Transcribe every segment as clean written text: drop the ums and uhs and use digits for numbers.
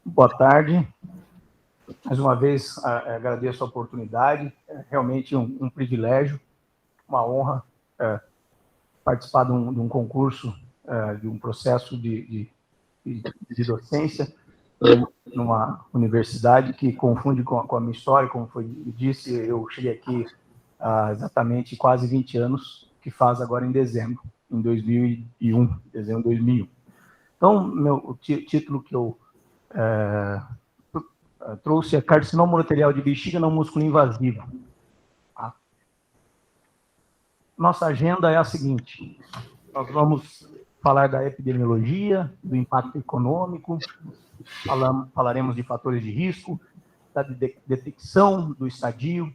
Boa tarde. Mais uma vez, agradeço a oportunidade. É realmente um privilégio, uma honra participar de um concurso, de um processo de docência numa universidade que confunde com a minha história. Como foi disse, eu cheguei aqui há exatamente quase 20 anos, que faz agora em dezembro, em 2001, dezembro de 2001. Então, o título que eu trouxe é carcinoma uroterial de bexiga não músculo invasivo. Nossa agenda é a seguinte: nós vamos falar da epidemiologia, do impacto econômico, falaremos de fatores de risco, da detecção do estadio,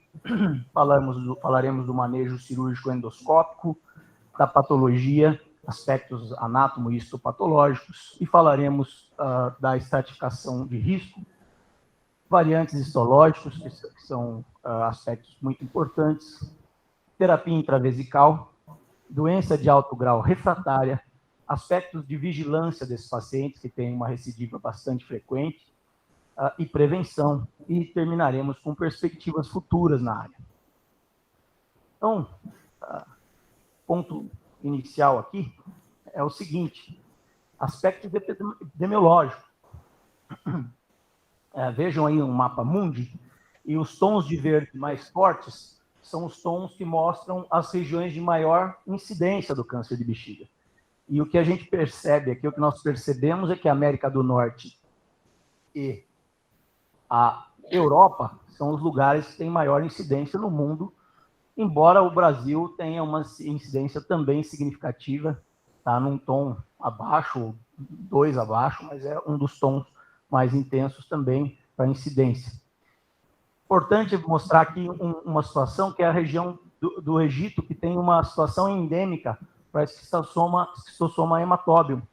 falaremos do manejo cirúrgico endoscópico, da patologia, aspectos anátomo e histopatológicos, e falaremos da estratificação de risco, variantes histológicos, que são aspectos muito importantes, terapia intravesical, doença de alto grau refratária, aspectos de vigilância desses pacientes, que têm uma recidiva bastante frequente, e prevenção, e terminaremos com perspectivas futuras na área. Então, ponto inicial aqui é o seguinte: aspectos epidemiológicos. Vejam aí um mapa mundi, e os tons de verde mais fortes são os tons que mostram as regiões de maior incidência do câncer de bexiga. E o que a gente percebe aqui, o que nós percebemos é que a América do Norte e a Europa são os lugares que têm maior incidência no mundo, embora o Brasil tenha uma incidência também significativa, está num tom abaixo, 2 abaixo, mas é um dos tons mais intensos também para incidência. Importante mostrar aqui uma situação que é a região do Egito, que tem uma situação endêmica para esquistossoma hematóbium,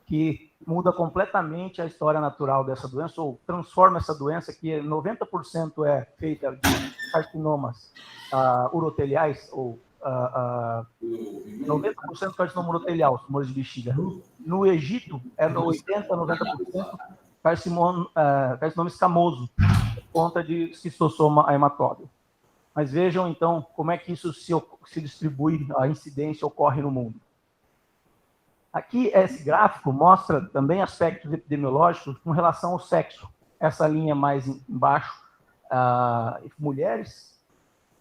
que muda completamente a história natural dessa doença, ou transforma essa doença, que 90% é feita de carcinomas uroteliais, ou 90% de carcinoma urotelial, os tumores de bexiga. No Egito, é 80%, 90% carcinoma escamoso, por conta de esquistossoma hematóbium. Mas vejam, então, como é que isso se distribui, a incidência ocorre no mundo. Aqui, esse gráfico mostra também aspectos epidemiológicos com relação ao sexo. Essa linha mais embaixo, mulheres,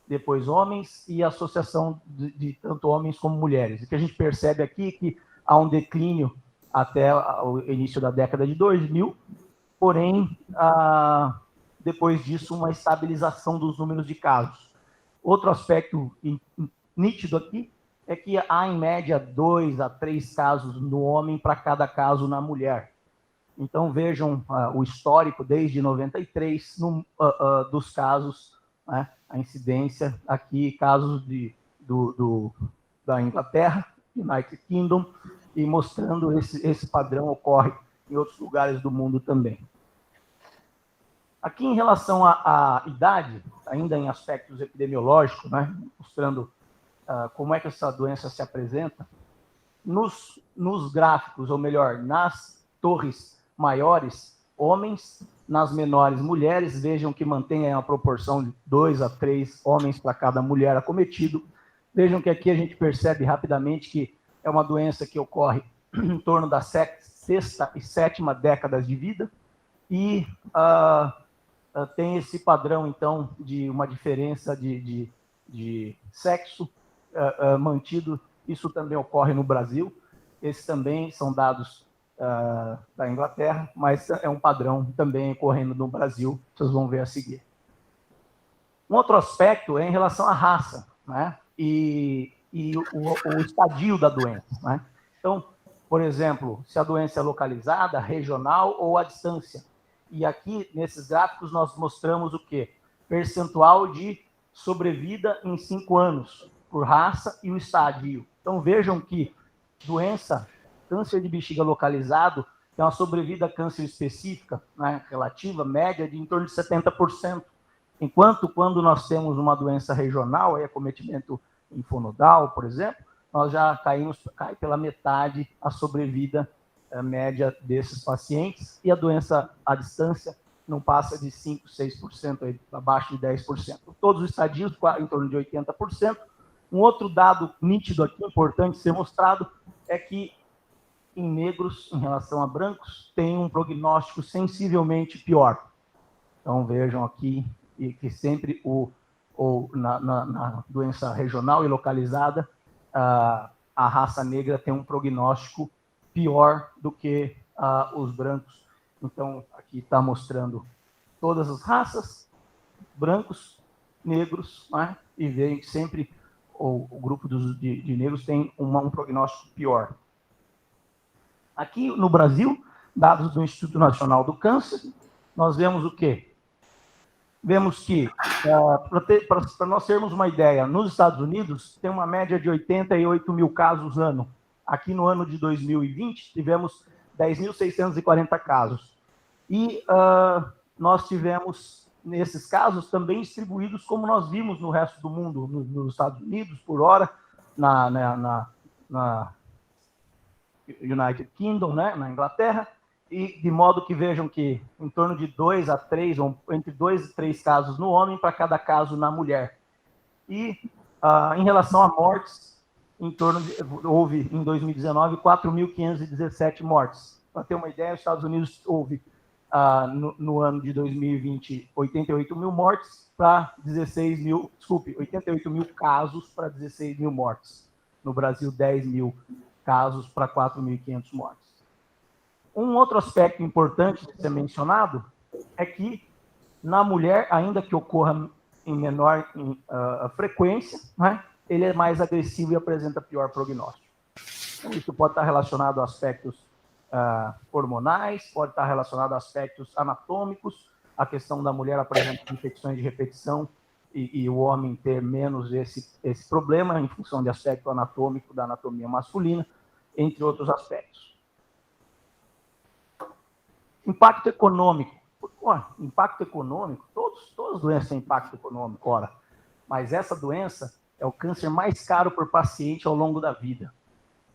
depois homens, e a associação de tanto homens como mulheres. O que a gente percebe aqui é que há um declínio até o início da década de 2000, porém, depois disso, uma estabilização dos números de casos. Outro aspecto nítido aqui é que há, em média, 2 a 3 casos no homem para cada caso na mulher. Então, vejam o histórico desde 93 dos casos, né, a incidência aqui, casos da Inglaterra, United Kingdom, e mostrando esse padrão ocorre em outros lugares do mundo também. Aqui, em relação à idade, ainda em aspectos epidemiológicos, né, mostrando como é que essa doença se apresenta, nos gráficos, ou melhor, nas torres maiores, homens, nas menores, mulheres. Vejam que mantém a proporção de 2 a 3 homens para cada mulher acometido. Vejam que aqui a gente percebe rapidamente que é uma doença que ocorre em torno da 6ª e 7ª décadas de vida, e tem esse padrão, então, de uma diferença de sexo mantido. Isso também ocorre no Brasil. Esses também são dados da Inglaterra, mas é um padrão também ocorrendo no Brasil, vocês vão ver a seguir. Um outro aspecto é em relação à raça, né? E o estadio da doença, né? Então, por exemplo, se a doença é localizada, regional ou à distância. E aqui, nesses gráficos, nós mostramos o quê? Percentual de sobrevida em 5 anos, por raça e o estadio. Então, vejam que doença, câncer de bexiga localizado, tem uma sobrevida câncer específica, né, relativa, média, de em torno de 70%. Enquanto, quando nós temos uma doença regional, acometimento linfonodal, por exemplo, nós já cai pela metade a sobrevida média desses pacientes, e a doença à distância não passa de 5%, 6%, abaixo de 10%. Todos os estadios, em torno de 80%. Um outro dado nítido aqui, importante ser mostrado, é que em negros, em relação a brancos, tem um prognóstico sensivelmente pior. Então, vejam aqui que sempre na doença regional e localizada, a raça negra tem um prognóstico pior do que os brancos. Então, aqui está mostrando todas as raças, brancos, negros, né? E veem que sempre o grupo de negros tem um prognóstico pior. Aqui no Brasil, dados do Instituto Nacional do Câncer, nós vemos o quê? Vemos que, para nós termos uma ideia, nos Estados Unidos tem uma média de 88 mil casos ano. Aqui no ano de 2020, tivemos 10.640 casos. E nós tivemos, nesses casos, também distribuídos, como nós vimos no resto do mundo, nos Estados Unidos, por hora, na United Kingdom, né, na Inglaterra, e de modo que vejam que em torno de 2 a 3, ou entre 2 e 3 casos no homem, para cada caso na mulher. E em relação a mortes, houve em 2019 4.517 mortes. Para ter uma ideia, os Estados Unidos houve no ano de 2020 88 mil mortes para 88 mil casos para 16 mil mortes. No Brasil, 10 mil casos para 4.500 mortes. Um outro aspecto importante de ser mencionado é que na mulher, ainda que ocorra em menor frequência, né, ele é mais agressivo e apresenta pior prognóstico. Então, isso pode estar relacionado a aspectos hormonais, pode estar relacionado a aspectos anatômicos, a questão da mulher apresentar infecções de repetição e o homem ter menos esse problema em função de aspecto anatômico da anatomia masculina, entre outros aspectos. Impacto econômico. Impacto econômico, todas as doenças têm impacto econômico, ora, mas essa doença é o câncer mais caro por paciente ao longo da vida.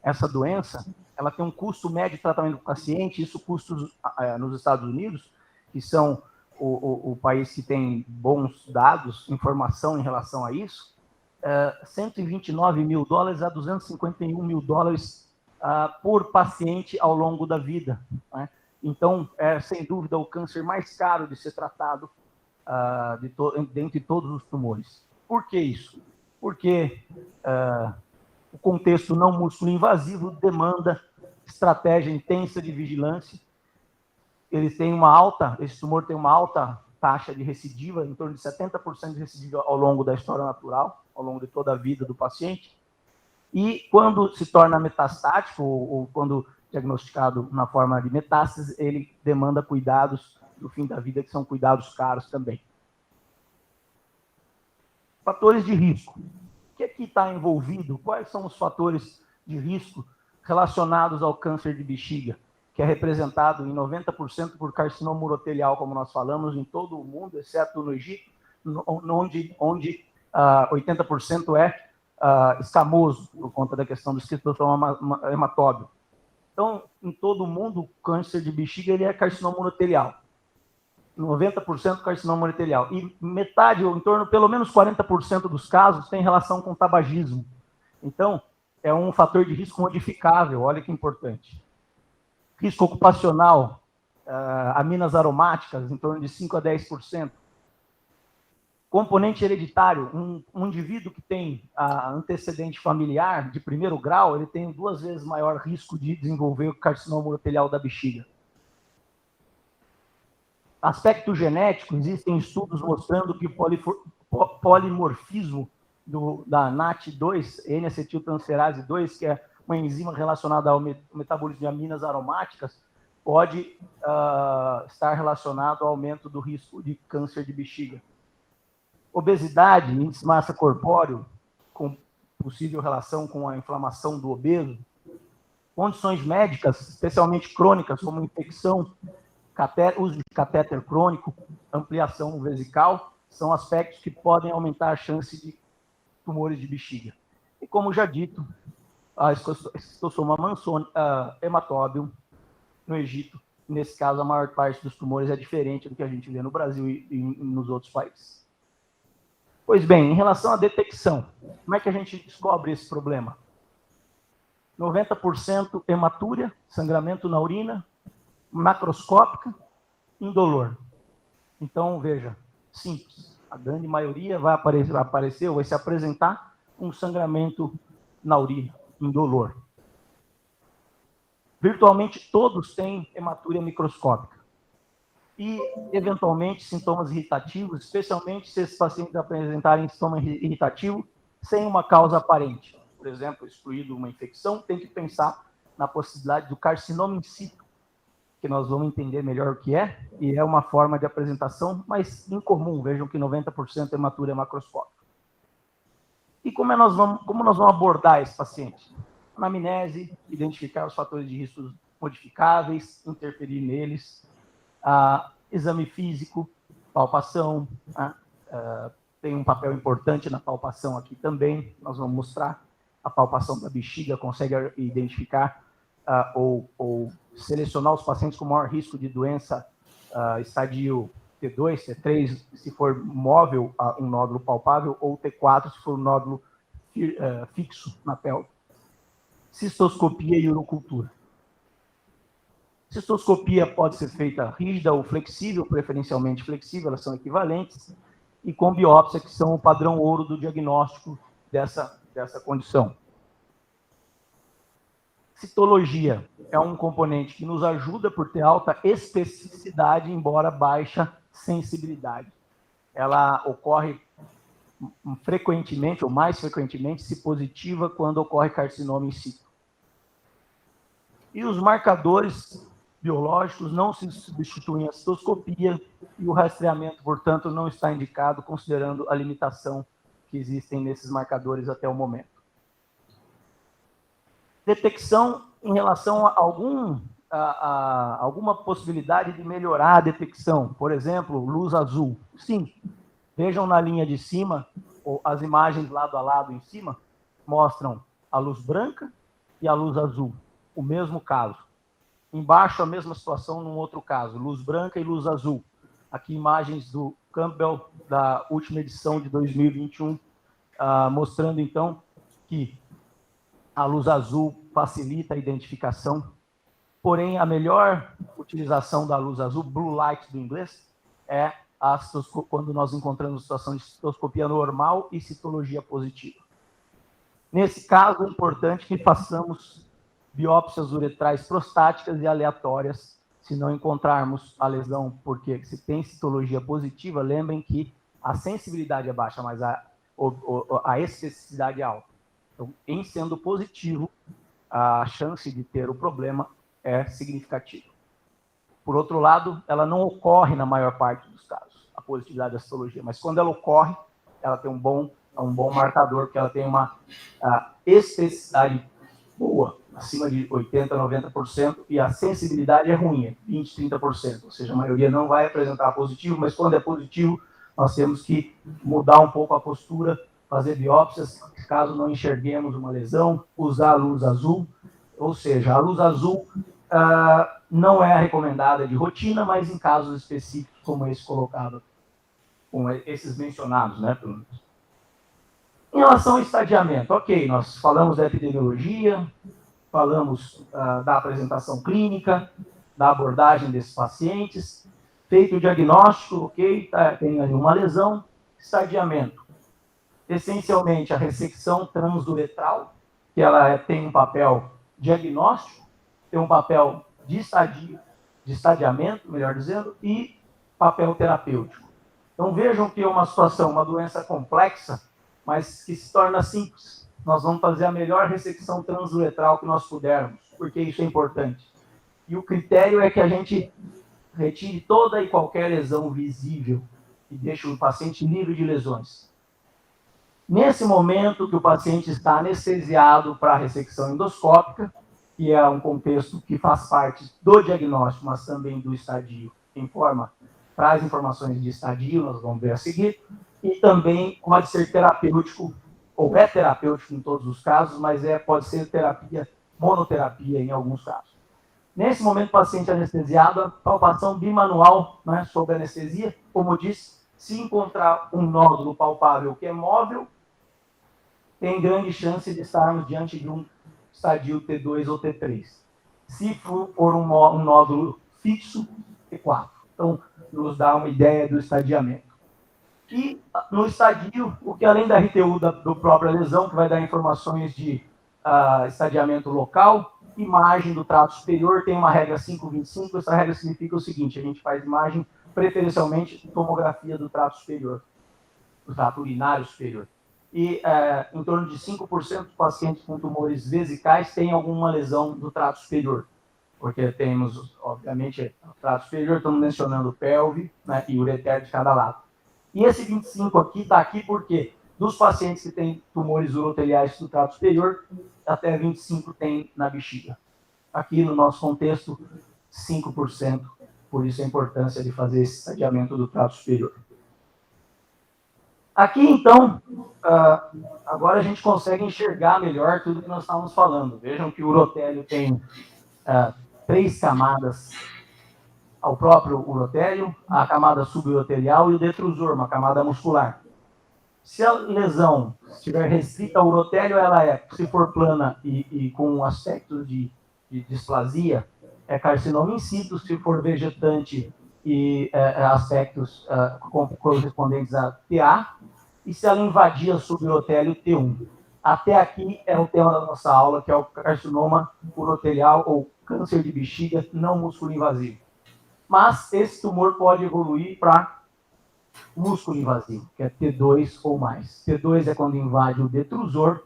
Essa doença, ela tem um custo médio de tratamento do paciente, isso custos nos Estados Unidos, que são o país que tem bons dados, informação em relação a isso, 129 mil dólares a 251 mil dólares por paciente ao longo da vida, né? Então, sem dúvida, o câncer mais caro de ser tratado dentre todos os tumores. Por que isso? Porque o contexto não músculo invasivo demanda estratégia intensa de vigilância. Esse tumor tem uma alta taxa de recidiva, em torno de 70% de recidiva ao longo da história natural, ao longo de toda a vida do paciente. E quando se torna metastático, ou quando diagnosticado na forma de metástase, ele demanda cuidados no fim da vida, que são cuidados caros também. Fatores de risco. O que aqui está envolvido? Quais são os fatores de risco relacionados ao câncer de bexiga, que é representado em 90% por carcinoma urotelial, como nós falamos, em todo o mundo, exceto no Egito, onde 80% é escamoso, por conta da questão do esquistosoma hematóbio. Então, em todo o mundo, o câncer de bexiga ele é carcinoma urotelial. 90% carcinoma urotelial. E metade, ou em torno, pelo menos 40% dos casos, tem relação com tabagismo. Então, é um fator de risco modificável, olha que importante. Risco ocupacional, aminas aromáticas, em torno de 5 a 10%. Componente hereditário, um indivíduo que tem antecedente familiar de primeiro grau, ele tem 2 vezes maior risco de desenvolver o carcinoma urotelial da bexiga. Aspecto genético, existem estudos mostrando que o polimorfismo da NAT2, N-acetiltransferase 2, que é uma enzima relacionada ao metabolismo de aminas aromáticas, pode estar relacionado ao aumento do risco de câncer de bexiga. Obesidade, índice de massa corpóreo, com possível relação com a inflamação do obeso. Condições médicas, especialmente crônicas, como infecção, uso de catéter crônico, ampliação vesical, são aspectos que podem aumentar a chance de tumores de bexiga. E como já dito, a esquistosoma hematóbio no Egito. Nesse caso, a maior parte dos tumores é diferente do que a gente vê no Brasil e nos outros países. Pois bem, em relação à detecção, como é que a gente descobre esse problema? 90% hematúria, sangramento na urina, macroscópica, indolor. Então, veja, simples. A grande maioria vai aparecer ou vai se apresentar um sangramento na urina, indolor. Virtualmente todos têm hematúria microscópica. E, eventualmente, sintomas irritativos, especialmente se esses pacientes apresentarem sintoma irritativo sem uma causa aparente. Por exemplo, excluído uma infecção, tem que pensar na possibilidade do carcinoma in situ, que nós vamos entender melhor o que é, e é uma forma de apresentação mais incomum. Vejam que 90% é hematúria macroscópica. E como nós vamos abordar esse paciente? Anamnese, identificar os fatores de risco modificáveis, interferir neles, exame físico, palpação, tem um papel importante na palpação aqui também, nós vamos mostrar a palpação da bexiga, consegue identificar ou selecionar os pacientes com maior risco de doença, estadio T2, T3, se for móvel, um nódulo palpável, ou T4, se for um nódulo fixo na pelve. Cistoscopia e urocultura. Cistoscopia pode ser feita rígida ou flexível, preferencialmente flexível, elas são equivalentes, e com biópsia, que são o padrão ouro do diagnóstico dessa condição. Citologia é um componente que nos ajuda por ter alta especificidade, embora baixa sensibilidade. Ela ocorre frequentemente, ou mais frequentemente, se positiva, quando ocorre carcinoma in situ. E os marcadores biológicos não se substituem à citoscopia, e o rastreamento, portanto, não está indicado, considerando a limitação que existem nesses marcadores até o momento. Detecção em relação a alguma possibilidade de melhorar a detecção. Por exemplo, luz azul. Sim, vejam na linha de cima, as imagens lado a lado em cima, mostram a luz branca e a luz azul, o mesmo caso. Embaixo, a mesma situação num outro caso, luz branca e luz azul. Aqui imagens do Campbell, da última edição de 2021, mostrando, então, que a luz azul facilita a identificação, porém, a melhor utilização da luz azul, blue light do inglês, é quando nós encontramos situação de citoscopia normal e citologia positiva. Nesse caso, é importante que façamos biópsias uretrais prostáticas e aleatórias, se não encontrarmos a lesão, porque se tem citologia positiva, lembrem que a sensibilidade é baixa, mas a especificidade é alta. Então, em sendo positivo, a chance de ter o problema é significativa. Por outro lado, ela não ocorre na maior parte dos casos, a positividade da citologia, mas quando ela ocorre, ela tem um bom marcador, porque ela tem uma especificidade boa, acima de 80%, 90%, e a sensibilidade é ruim, é 20%, 30%, ou seja, a maioria não vai apresentar positivo, mas quando é positivo, nós temos que mudar um pouco a postura, fazer biópsias, caso não enxerguemos uma lesão, usar a luz azul, ou seja, a luz azul não é a recomendada de rotina, mas em casos específicos, como esse colocado, como esses mencionados, né? Em relação ao estadiamento, ok, nós falamos da epidemiologia, falamos da apresentação clínica, da abordagem desses pacientes, feito o diagnóstico, ok, tem ali uma lesão, estadiamento. Essencialmente, a ressecção transuretral, que ela tem um papel diagnóstico, tem um papel de estadiamento, melhor dizendo, e papel terapêutico. Então, vejam que é uma situação, uma doença complexa, mas que se torna simples. Nós vamos fazer a melhor ressecção transuretral que nós pudermos, porque isso é importante. E o critério é que a gente retire toda e qualquer lesão visível e deixe o paciente livre de lesões. Nesse momento que o paciente está anestesiado para a ressecção endoscópica, que é um contexto que faz parte do diagnóstico, mas também do estadio, traz informações de estadio, nós vamos ver a seguir, e também pode ser terapêutico, ou é terapêutico em todos os casos, mas pode ser terapia, monoterapia em alguns casos. Nesse momento, paciente anestesiado, a palpação bimanual, né, sob anestesia, como eu disse, se encontrar um nódulo palpável que é móvel, tem grande chance de estarmos diante de um estadio T2 ou T3. Se for um nódulo fixo, T4. Então, nos dá uma ideia do estadiamento. E no estadio, o que além da RTU do própria lesão, que vai dar informações de estadiamento local, imagem do trato superior, tem uma regra 525, essa regra significa o seguinte, a gente faz imagem, preferencialmente, tomografia do trato superior, do trato urinário superior. E em torno de 5% dos pacientes com tumores vesicais têm alguma lesão do trato superior, porque temos, obviamente, o trato superior, estamos mencionando pelve, né, e ureter de cada lado. E esse 25 aqui está aqui porque dos pacientes que têm tumores uroteliais do trato superior, até 25 tem na bexiga. Aqui no nosso contexto, 5%, por isso a importância de fazer esse estadiamento do trato superior. Aqui, então, agora a gente consegue enxergar melhor tudo que nós estávamos falando. Vejam que o urotélio tem 3 camadas ao próprio urotélio, a camada suburotelial e o detrusor, uma camada muscular. Se a lesão estiver restrita ao urotélio, ela se for plana e com aspectos de displasia, é carcinoma in situ, se for vegetante e aspectos correspondentes a TA, e se ela invadir a suburotélio, T1. Até aqui é o tema da nossa aula, que é o carcinoma urotelial ou câncer de bexiga não músculo invasivo. Mas esse tumor pode evoluir para músculo invasivo, que é T2 ou mais. T2 é quando invade o detrusor,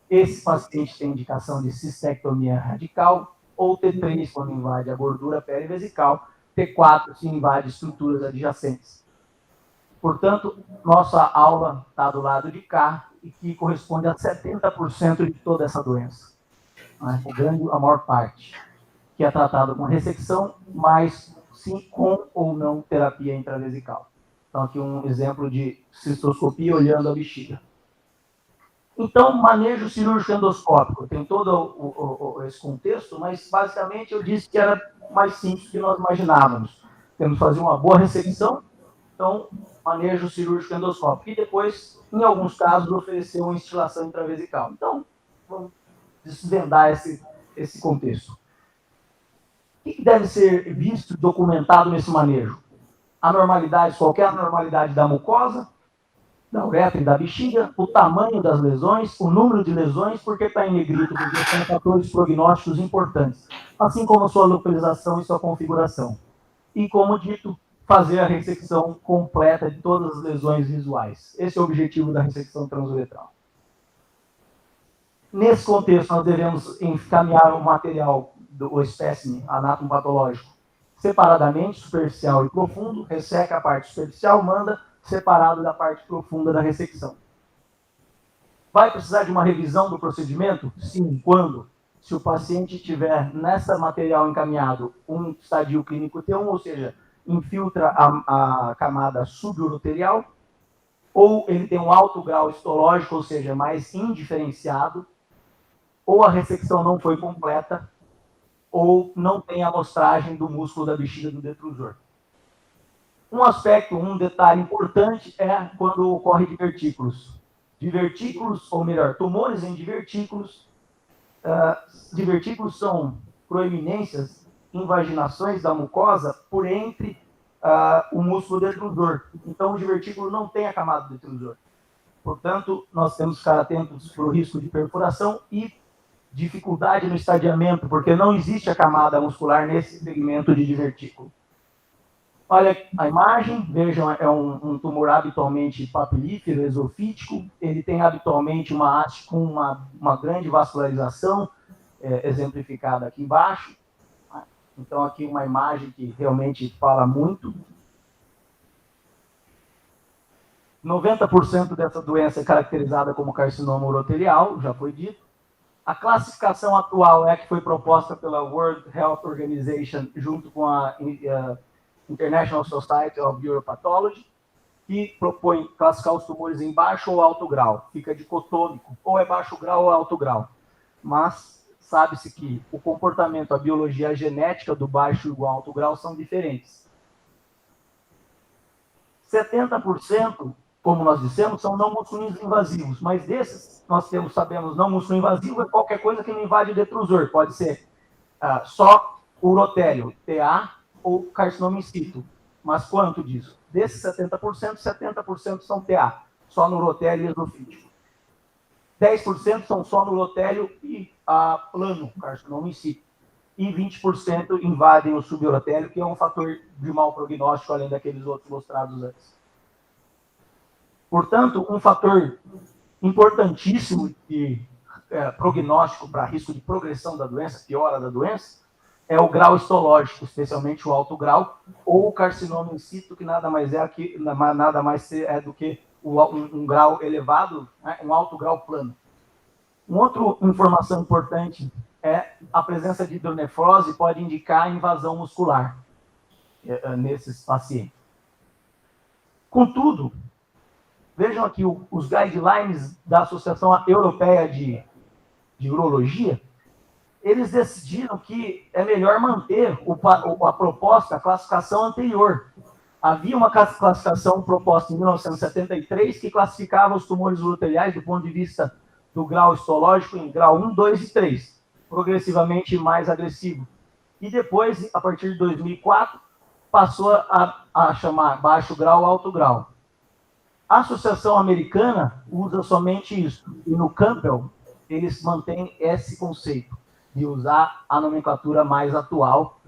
esse paciente tem indicação de cistectomia radical, ou T3 quando invade a gordura perivesical, T4 se invade estruturas adjacentes. Portanto, nossa aula está do lado de cá, e que corresponde a 70% de toda essa doença. Né? A maior parte, que é tratado com ressecção, mas sim com ou não terapia intravesical. Então, aqui um exemplo de cistoscopia olhando a bexiga. Então, manejo cirúrgico endoscópico. Tem todo esse contexto, mas basicamente eu disse que era mais simples do que nós imaginávamos. Temos que fazer uma boa ressecção, então, manejo cirúrgico endoscópico. E depois, em alguns casos, oferecer uma instilação intravesical. Então, vamos desvendar esse contexto. O que deve ser visto, documentado nesse manejo? Anormalidades, qualquer anormalidade da mucosa, da uretra e da bexiga, o tamanho das lesões, o número de lesões, porque está em negrito, porque são fatores prognósticos importantes, assim como a sua localização e sua configuração. E, como dito, fazer a ressecção completa de todas as lesões visuais. Esse é o objetivo da ressecção transuretral. Nesse contexto, nós devemos encaminhar o material, o espécime anatomopatológico, separadamente, superficial e profundo, resseca a parte superficial, manda separado da parte profunda da ressecção. Vai precisar de uma revisão do procedimento? Sim. Quando? Se o paciente tiver nessa material encaminhado um estadio clínico T1, ou seja, infiltra a camada suburoterial, ou ele tem um alto grau histológico, ou seja, mais indiferenciado, ou a ressecção não foi completa, ou não tem amostragem do músculo da bexiga do detrusor. Um detalhe importante é quando ocorre divertículos. Divertículos, ou melhor, tumores em divertículos. Divertículos são proeminências, invaginações da mucosa por entre o músculo detrusor. Então, o divertículo não tem a camada do detrusor. Portanto, nós temos que ficar atentos para o risco de perfuração e dificuldade no estadiamento, porque não existe a camada muscular nesse segmento de divertículo. Olha a imagem, vejam, é um tumor habitualmente papilífero, esofítico, ele tem habitualmente uma haste com uma grande vascularização, exemplificada aqui embaixo. Então, aqui uma imagem que realmente fala muito. 90% dessa doença é caracterizada como carcinoma urotelial, já foi dito. A classificação atual é a que foi proposta pela World Health Organization junto com a International Society of Uropathology, que propõe classificar os tumores em baixo ou alto grau. Fica dicotômico, ou é baixo grau ou alto grau. Mas sabe-se que o comportamento, a biologia, a genética do baixo e do alto grau são diferentes. 70%, como nós dissemos, são não musculins invasivos, mas desses, nós sabemos, não musculino invasivo é qualquer coisa que não invade o detrusor, pode ser só urotélio, TA, ou carcinoma in situ. Mas quanto disso? Desses 70%, 70% são TA, só no urotélio e esofítico. 10% são só no urotélio e plano, carcinoma in situ. E 20% invadem o suburotélio, que é um fator de mau prognóstico, além daqueles outros mostrados antes. Portanto, um fator importantíssimo de prognóstico para risco de progressão da doença, piora da doença, é o grau histológico, especialmente o alto grau, ou o carcinoma in situ, que nada mais é do que um grau elevado, né, um alto grau plano. Uma outra informação importante é a presença de hidronefrose pode indicar invasão muscular nesses pacientes. Contudo, vejam aqui os guidelines da Associação Europeia de Urologia, eles decidiram que é melhor manter a proposta, a classificação anterior. Havia uma classificação proposta em 1973 que classificava os tumores uroteliais do ponto de vista do grau histológico em grau 1, 2 e 3, progressivamente mais agressivo. E depois, a partir de 2004, passou a chamar baixo grau, alto grau. A Associação Americana usa somente isso. E no Campbell, eles mantêm esse conceito de usar a nomenclatura mais atual.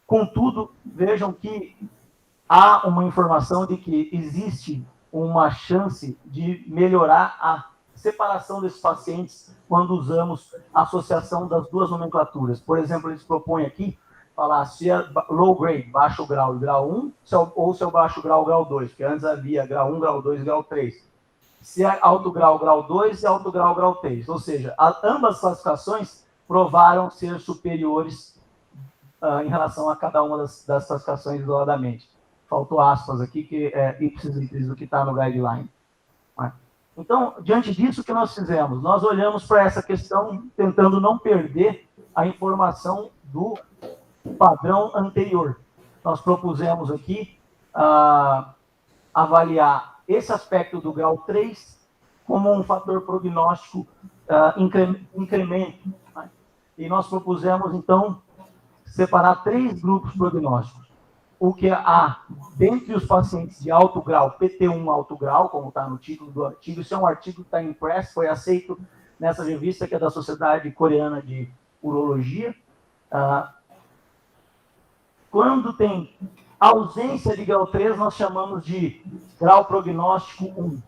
Contudo, vejam que há uma informação de que existe uma chance de melhorar a separação desses pacientes quando usamos a associação das duas nomenclaturas. Por exemplo, eles propõem aqui falar se é low grade, baixo grau e grau 1, ou se é o baixo grau, grau 2, porque antes havia grau 1, grau 2 e grau 3. Se é alto grau, grau 2 e alto grau, grau 3. Ou seja, ambas as classificações provaram ser superiores em relação a cada uma das classificações isoladamente. Faltou aspas aqui, que é ipsis literis do que está no guideline. Então, diante disso, o que nós fizemos? Nós olhamos para essa questão tentando não perder a informação do padrão anterior. Nós propusemos aqui avaliar esse aspecto do grau 3 como um fator prognóstico incremento. Né? E nós propusemos, então, separar 3 grupos prognósticos. O que há dentre os pacientes de alto grau, PT1 alto grau, como está no título do artigo, isso é um artigo que está em press, foi aceito nessa revista que é da Sociedade Coreana de Urologia. Quando tem ausência de grau 3, nós chamamos de grau prognóstico 1.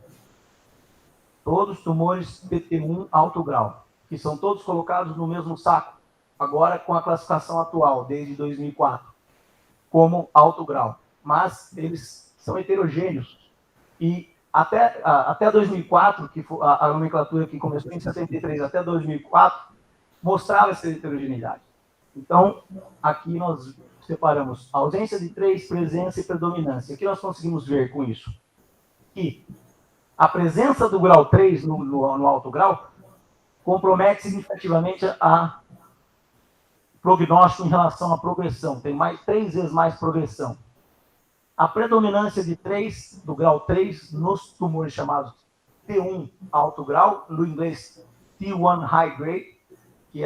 Todos tumores PT1 alto grau, que são todos colocados no mesmo saco, agora com a classificação atual, desde 2004. Como alto grau, mas eles são heterogêneos. E até 2004, que foi a nomenclatura que começou em 63 até 2004, mostrava essa heterogeneidade. Então, aqui nós separamos ausência de 3, presença e predominância. O que nós conseguimos ver com isso? Que a presença do grau 3 no alto grau compromete significativamente a prognóstico em relação à progressão, tem 3 vezes mais progressão. A predominância de 3, do grau 3, nos tumores chamados T1 alto grau, no inglês T1 high grade, que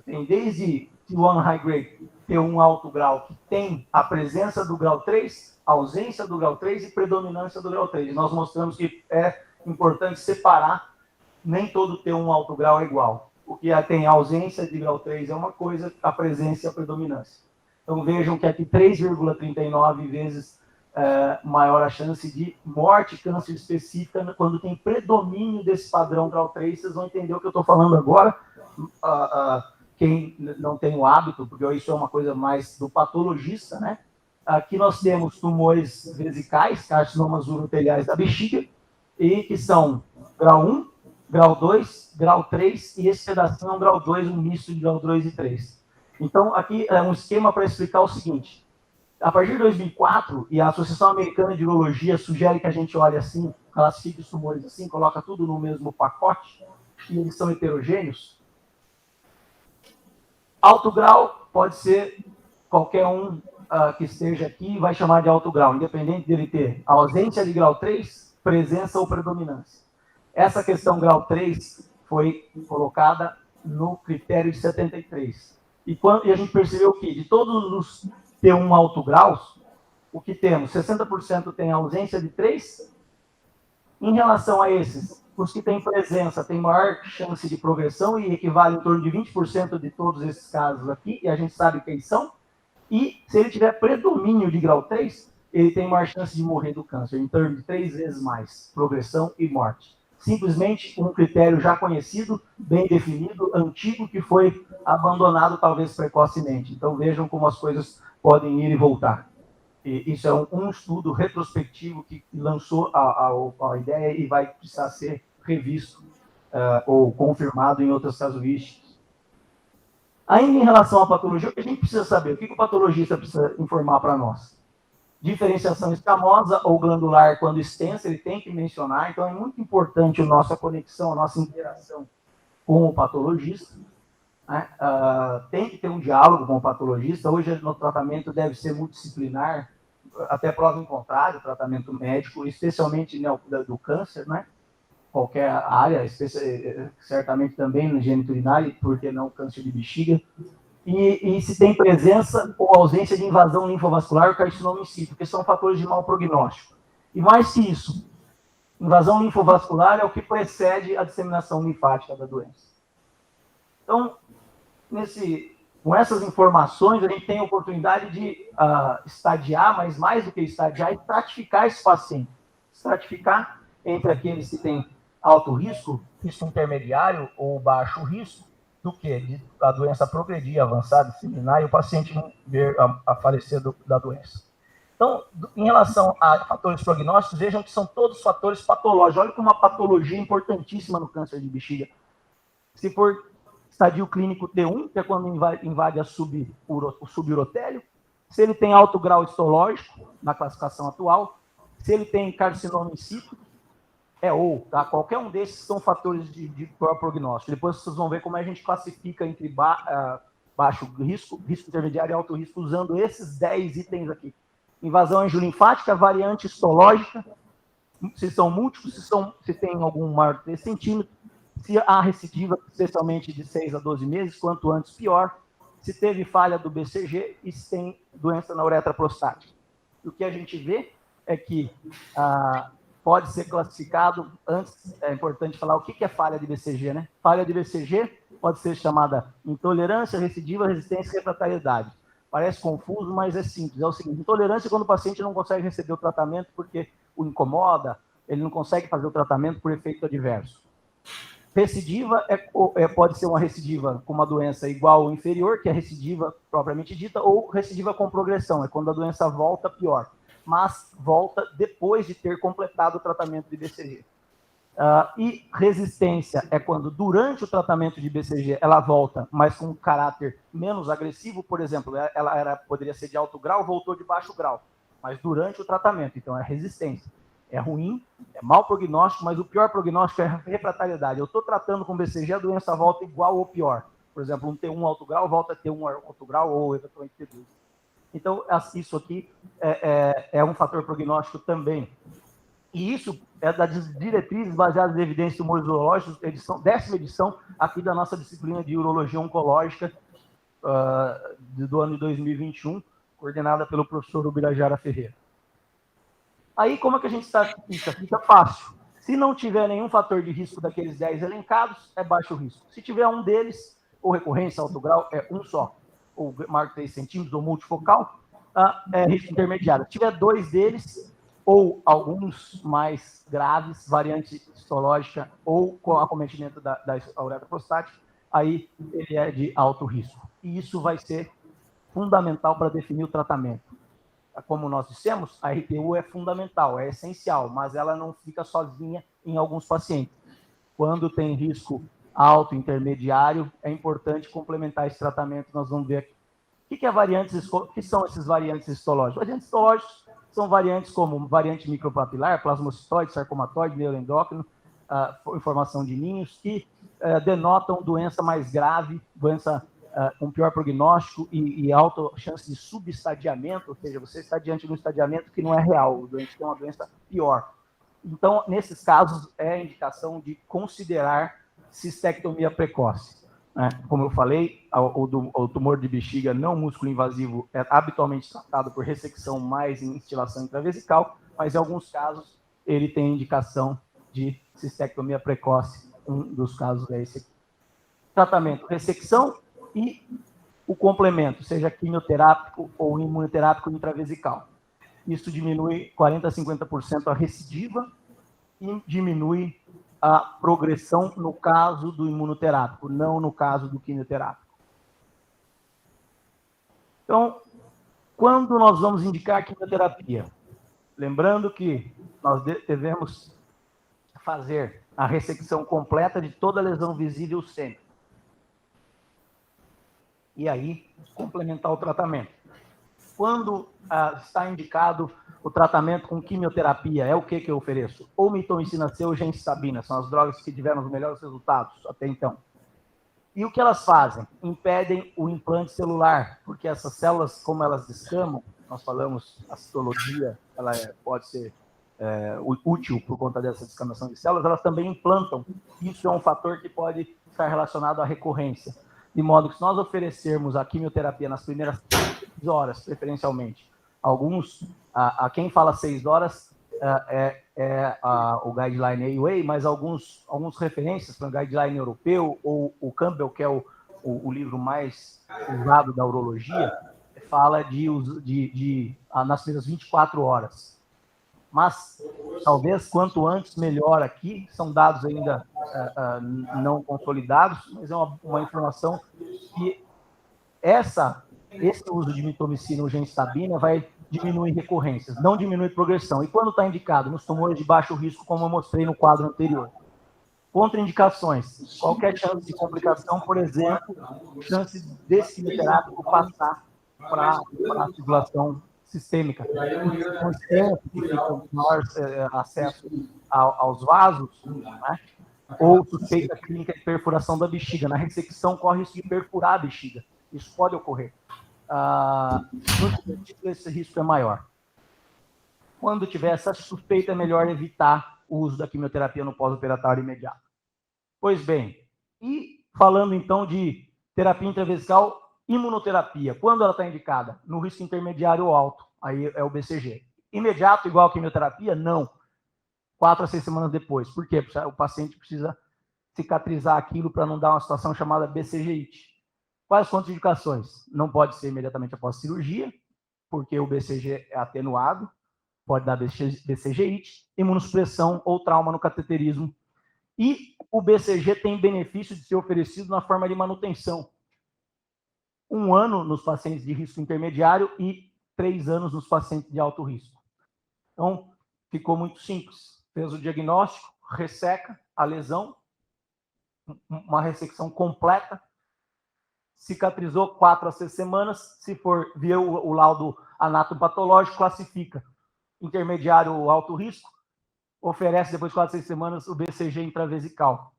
tem desde T1 high grade, T1 alto grau, que tem a presença do grau 3, ausência do grau 3 e predominância do grau 3. Nós mostramos que é importante separar, nem todo T1 alto grau é igual. O que tem ausência de grau 3 é uma coisa, a presença e a predominância. Então vejam que aqui 3,39 vezes maior a chance de morte câncer específica quando tem predomínio desse padrão grau 3. Vocês vão entender o que eu estou falando agora. Quem não tem o hábito, porque isso é uma coisa mais do patologista, né? Aqui nós temos tumores vesicais, carcinomas uroteliais da bexiga, e que são grau 1, grau 2, grau 3, e esse pedacinho é um grau 2, um misto de grau 2 e 3. Então, aqui é um esquema para explicar o seguinte. A partir de 2004, e a Associação Americana de Urologia sugere que a gente olhe assim, classifique os tumores assim, coloca tudo no mesmo pacote, e eles são heterogêneos. Alto grau pode ser qualquer um que esteja aqui vai chamar de alto grau, independente dele ter ausência de grau 3, presença ou predominância. Essa questão grau 3 foi colocada no critério de 73. E a gente percebeu que de todos os T1 alto graus, o que temos, 60% tem ausência de 3. Em relação a esses, os que têm presença têm maior chance de progressão e equivale em torno de 20% de todos esses casos aqui, e a gente sabe quem são. E se ele tiver predomínio de grau 3, ele tem maior chance de morrer do câncer, em torno de 3 vezes mais, progressão e morte. Simplesmente um critério já conhecido, bem definido, antigo, que foi abandonado talvez precocemente. Então vejam como as coisas podem ir e voltar. E isso é um estudo retrospectivo que lançou a ideia e vai precisar ser revisto ou confirmado em outras casuísticas. Ainda em relação à patologia, o que a gente precisa saber? O que o patologista precisa informar para nós? Diferenciação escamosa ou glandular, quando extensa, ele tem que mencionar. Então, é muito importante a nossa conexão, a nossa interação com o patologista. Né? Tem que ter um diálogo com o patologista. Hoje, no tratamento, deve ser multidisciplinar, até prova em contrário, tratamento médico, especialmente do câncer, né? Qualquer área, certamente também no gênito urinário, porque não câncer de bexiga. E se tem presença ou ausência de invasão linfovascular ou carcinoma in situ, porque são fatores de mau prognóstico. E mais que isso, invasão linfovascular é o que precede a disseminação linfática da doença. Então, com essas informações, a gente tem a oportunidade de estadiar, mas mais do que estadiar, estratificar esse paciente. Estratificar entre aqueles que têm alto risco, risco intermediário ou baixo risco, do que? De a doença progredir, avançar, disseminar e o paciente vir a falecer da doença. Então, em relação a fatores prognósticos, vejam que são todos fatores patológicos. Olha como uma patologia importantíssima no câncer de bexiga. Se for estadio clínico T1, que é quando invade o suburotélio, se ele tem alto grau histológico, na classificação atual, se ele tem carcinoma in situ, tá? Qualquer um desses são fatores de prognóstico. Depois vocês vão ver como a gente classifica entre baixo risco, risco intermediário e alto risco, usando esses 10 itens aqui. Invasão angiolinfática, variante histológica, se são múltiplos, se tem algum maior de 3 centímetros, se há recidiva, especialmente de 6 a 12 meses, quanto antes pior, se teve falha do BCG e se tem doença na uretra prostática. O que a gente vê é que pode ser classificado, antes é importante falar o que é falha de BCG, né? Falha de BCG pode ser chamada intolerância, recidiva, resistência e refratariedade. Parece confuso, mas é simples. É o seguinte, intolerância é quando o paciente não consegue receber o tratamento porque o incomoda, ele não consegue fazer o tratamento por efeito adverso. Recidiva pode ser uma recidiva com uma doença igual ou inferior, que é recidiva propriamente dita, ou recidiva com progressão, é quando a doença volta pior, mas volta depois de ter completado o tratamento de BCG. E resistência é quando, durante o tratamento de BCG, ela volta, mas com um caráter menos agressivo, por exemplo, ela poderia ser de alto grau, voltou de baixo grau, mas durante o tratamento, então é resistência. É ruim, é mau prognóstico, mas o pior prognóstico é a refratariedade. Eu estou tratando com BCG, a doença volta igual ou pior. Por exemplo, um T1 alto grau volta a T1 alto grau ou eventualmente T2. Então, isso aqui é um fator prognóstico também. E isso é das diretrizes baseadas em evidências de tumores urológicos, 10ª edição aqui da nossa disciplina de urologia oncológica do ano de 2021, coordenada pelo professor Ubirajara Ferreira. Aí, como é que a gente estratifica? Fica fácil. Se não tiver nenhum fator de risco daqueles 10 elencados, é baixo risco. Se tiver um deles, ou recorrência alto grau, é um só, ou maior de 3 centímetros, ou multifocal, é risco intermediário. Se tiver 2 deles, ou alguns mais graves, variante histológica, ou com acometimento da uretra prostática, aí ele é de alto risco. E isso vai ser fundamental para definir o tratamento. Como nós dissemos, a RTU é fundamental, é essencial, mas ela não fica sozinha em alguns pacientes. Quando tem risco alto, intermediário, é importante complementar esse tratamento, nós vamos ver aqui. O que são esses variantes histológicos? Variantes histológicos são variantes como variante micropapilar, plasmocitoide, sarcomatoide, neuroendócrino, formação de ninhos, que denotam doença mais grave, doença com pior prognóstico e alta chance de subestadiamento, ou seja, você está diante de um estadiamento que não é real, o doente tem uma doença pior. Então, nesses casos, é a indicação de considerar cistectomia precoce. Né? Como eu falei, o tumor de bexiga não músculo invasivo é habitualmente tratado por ressecção mais em instilação intravesical, mas em alguns casos ele tem indicação de cistectomia precoce. Um dos casos é esse aqui. Tratamento, ressecção e o complemento, seja quimioterápico ou imunoterápico intravesical. Isso diminui 40% a 50% a recidiva e diminui a progressão no caso do imunoterápico, não no caso do quimioterápico. Então, quando nós vamos indicar quimioterapia? Lembrando que nós devemos fazer a ressecção completa de toda lesão visível sempre. E aí, complementar o tratamento. Quando está indicado o tratamento com quimioterapia, é o que eu ofereço? Ou mitomicina C ou gemcitabina, são as drogas que tiveram os melhores resultados até então. E o que elas fazem? Impedem o implante celular, porque essas células, como elas descamam, nós falamos, a citologia, ela pode ser útil por conta dessa descamação de células, elas também implantam. Isso é um fator que pode estar relacionado à recorrência. De modo que se nós oferecermos a quimioterapia nas primeiras 6 horas, preferencialmente, a quem fala 6 horas o guideline AUA, mas alguns referências para o guideline europeu, ou o Campbell, que é o livro mais usado da urologia, fala nas primeiras 24 horas. Mas, talvez, quanto antes, melhor aqui. São dados ainda não consolidados, mas é uma informação que esse uso de mitomicina ou gemcitabina vai diminuir recorrências, não diminui progressão. E quando está indicado? Nos tumores de baixo risco, como eu mostrei no quadro anterior. Contraindicações. Qualquer chance de complicação, por exemplo, chance desse quimioterápico passar para a circulação sistêmica. Com extenso, que fica com maior acesso aos vasos, né? Ou suspeita clínica de perfuração da bexiga. Na ressecção, corre risco de perfurar a bexiga. Isso pode ocorrer. No título, esse risco é maior. Quando tiver essa suspeita, é melhor evitar o uso da quimioterapia no pós-operatório imediato. Pois bem, e falando então de terapia intravesical, imunoterapia, quando ela está indicada? No risco intermediário ou alto, aí é o BCG. Imediato igual a quimioterapia? Não. 4 a 6 semanas depois. Por quê? Porque o paciente precisa cicatrizar aquilo para não dar uma situação chamada BCG-ite. Quais as contraindicações? Não pode ser imediatamente após cirurgia, porque o BCG é atenuado, pode dar BCG-ite, imunossupressão ou trauma no cateterismo. E o BCG tem benefício de ser oferecido na forma de manutenção. 1 ano nos pacientes de risco intermediário e 3 anos nos pacientes de alto risco. Então, ficou muito simples. Fez o diagnóstico, resseca a lesão, uma ressecção completa, cicatrizou 4 a 6 semanas, se for ver o laudo anatomopatológico, classifica intermediário ou alto risco, oferece depois de 4 a 6 semanas o BCG intravesical,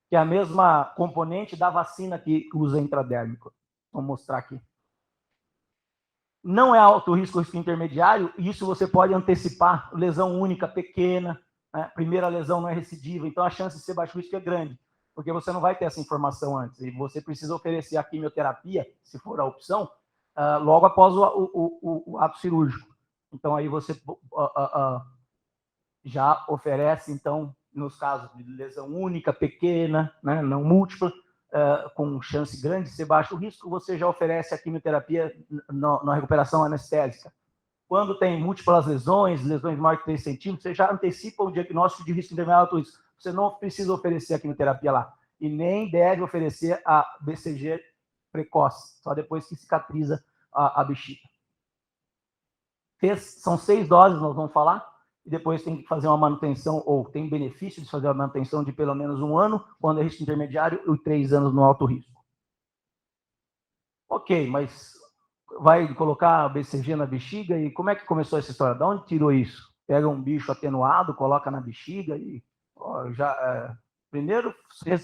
que é a mesma componente da vacina que usa intradérmico. Vou mostrar aqui. Não é alto risco ou risco intermediário, e isso você pode antecipar, lesão única, pequena, né? Primeira lesão não é recidiva, então a chance de ser baixo risco é grande, porque você não vai ter essa informação antes, e você precisa oferecer a quimioterapia, se for a opção, logo após o ato cirúrgico. Então, aí você já oferece, então, nos casos de lesão única, pequena, né, não múltipla, com chance grande de ser baixo risco, você já oferece a quimioterapia na recuperação anestésica. Quando tem múltiplas lesões maiores que 3 centímetros, você já antecipa o diagnóstico de risco intermediário alto risco. Você não precisa oferecer a quimioterapia lá. E nem deve oferecer a BCG precoce, só depois que cicatriza a bexiga. São 6 doses, nós vamos falar, e depois tem que fazer uma manutenção, ou tem benefício de fazer uma manutenção de pelo menos 1 ano, quando é risco intermediário, e 3 anos no alto risco. Ok, mas vai colocar a BCG na bexiga, e como é que começou essa história? De onde tirou isso? Pega um bicho atenuado, coloca na bexiga, e primeiro